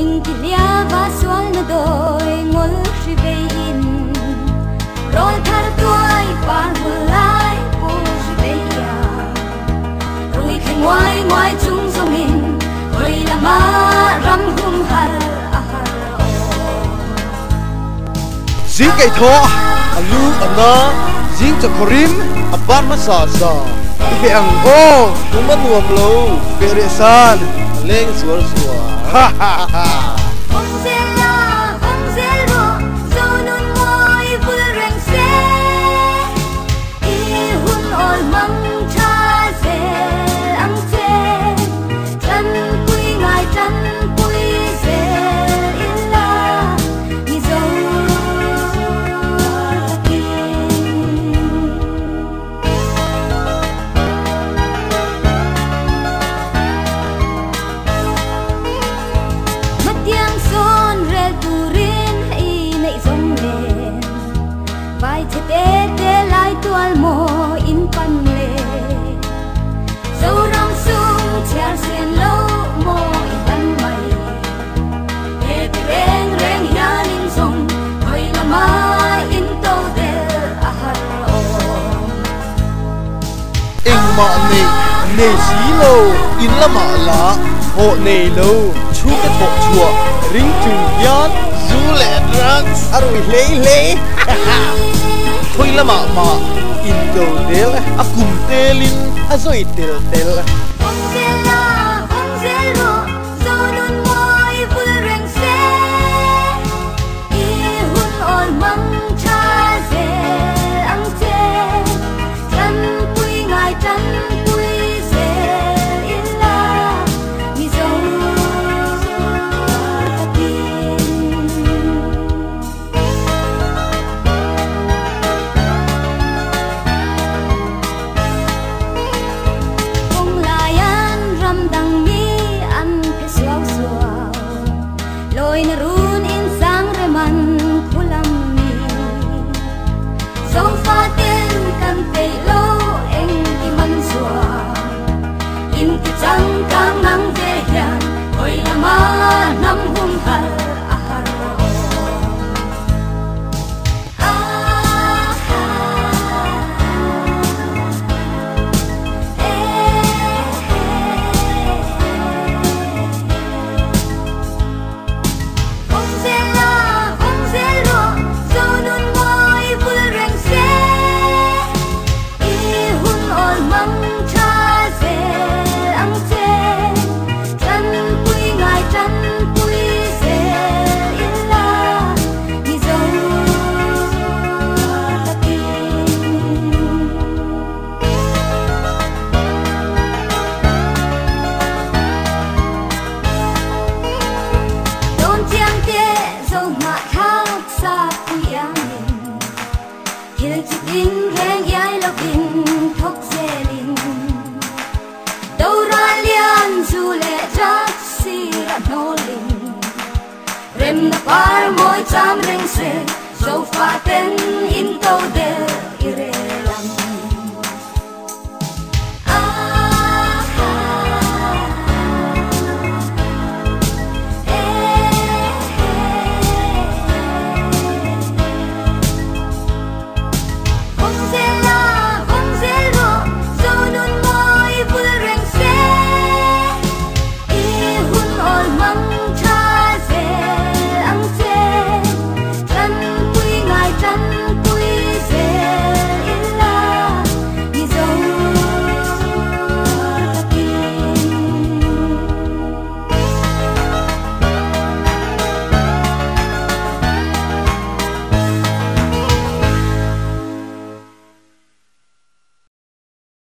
mình chỉ lia và xuân nó đôi ngồi khi về in rồi thar tuổi bàn vừa lại cô khi về ya rồi khi ngoài ngoài chúng do mình rồi là ma ram hum har zing cây thọ alu ana zing cho korim aban masa sa ibe ang o tuman nuam lo peresan leng suar suar ha ha ha mà nề xí lâu in là mà lá hộ nề lâu chú cái thọ chùa ring chừng gián du lệ răng rồi lê thôi là mà in đầu đel à cùng tê linh à rồi tel rem na par môi cham reng se so fa ten